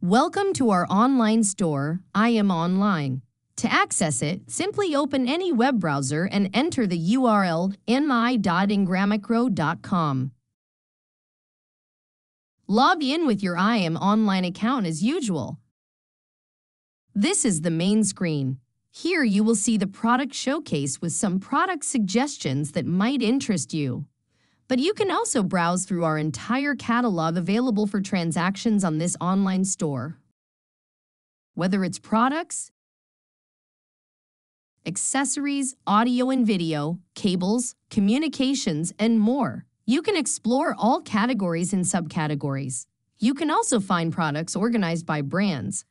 Welcome to our online store, INGRAM. To access it, simply open any web browser and enter the URL my.ingramicro.com. Log in with your INGRAM account as usual. This is the main screen. Here you will see the product showcase with some product suggestions that might interest you. But you can also browse through our entire catalog available for transactions on this online store. Whether it's products, accessories, audio and video, cables, communications, and more, you can explore all categories and subcategories. You can also find products organized by brands.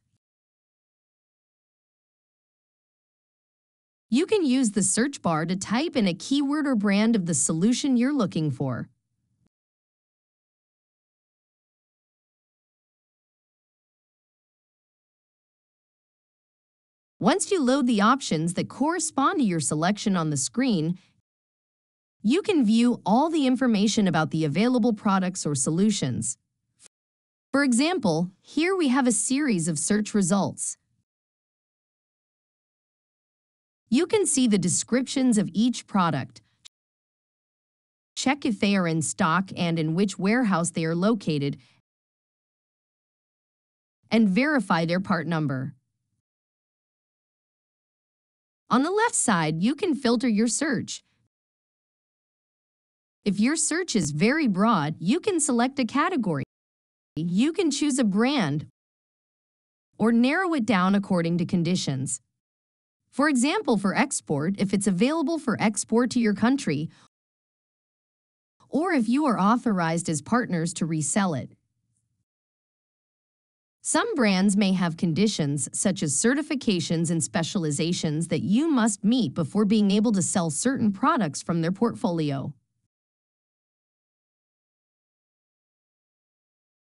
You can use the search bar to type in a keyword or brand of the solution you're looking for. Once you load the options that correspond to your selection on the screen, you can view all the information about the available products or solutions. For example, here we have a series of search results. You can see the descriptions of each product, check if they are in stock and in which warehouse they are located, and verify their part number. On the left side, you can filter your search. If your search is very broad, you can select a category. You can choose a brand or narrow it down according to conditions. For example, for export, if it's available for export to your country, or if you are authorized as partners to resell it. Some brands may have conditions such as certifications and specializations that you must meet before being able to sell certain products from their portfolio.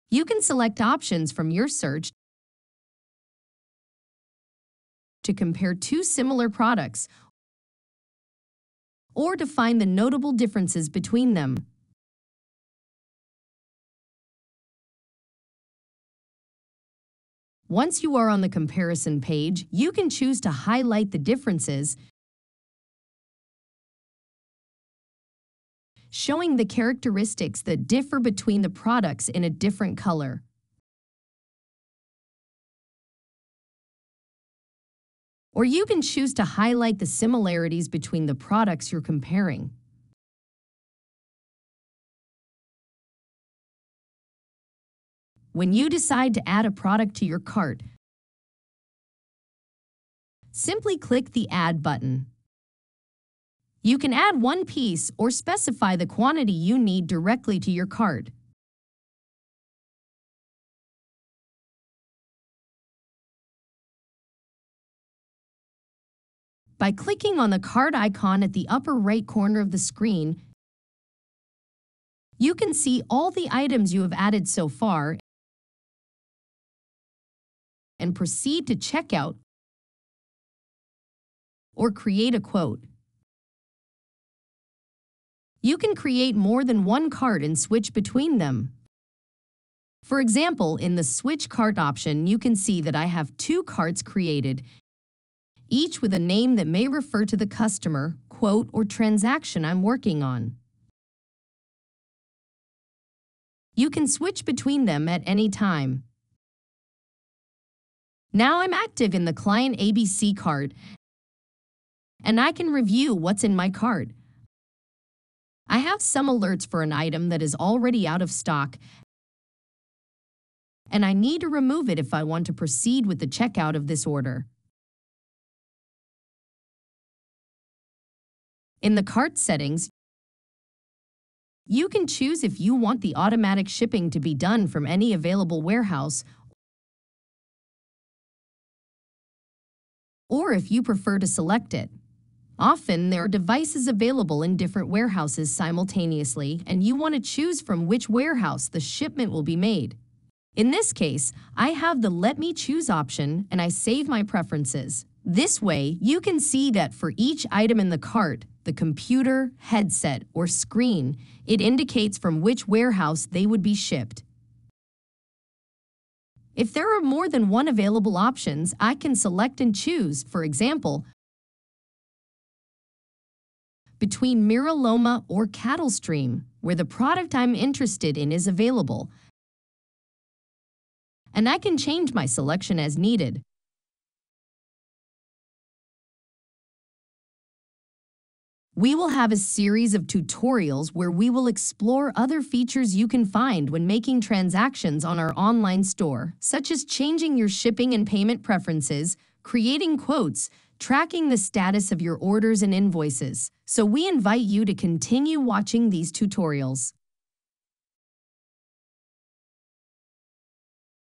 You can select options from your search to compare two similar products or to find the notable differences between them. Once you are on the comparison page, you can choose to highlight the differences, showing the characteristics that differ between the products in a different color. Or you can choose to highlight the similarities between the products you're comparing. When you decide to add a product to your cart, simply click the Add button. You can add one piece or specify the quantity you need directly to your cart. By clicking on the cart icon at the upper right corner of the screen, you can see all the items you have added so far and proceed to checkout or create a quote. You can create more than one cart and switch between them. For example, in the Switch Cart option, you can see that I have two carts created, each with a name that may refer to the customer, quote, or transaction I'm working on. You can switch between them at any time. Now I'm active in the Client ABC cart, and I can review what's in my cart. I have some alerts for an item that is already out of stock, and I need to remove it if I want to proceed with the checkout of this order. In the cart settings, you can choose if you want the automatic shipping to be done from any available warehouse, or if you prefer to select it. Often, there are devices available in different warehouses simultaneously, and you want to choose from which warehouse the shipment will be made. In this case, I have the Let Me Choose option, and I save my preferences. This way, you can see that for each item in the cart, the computer, headset, or screen, it indicates from which warehouse they would be shipped. If there are more than one available options, I can select and choose, for example, between Mira Loma or Cattle Stream, where the product I'm interested in is available, and I can change my selection as needed. We will have a series of tutorials where we will explore other features you can find when making transactions on our online store, such as changing your shipping and payment preferences, creating quotes, tracking the status of your orders and invoices. So we invite you to continue watching these tutorials.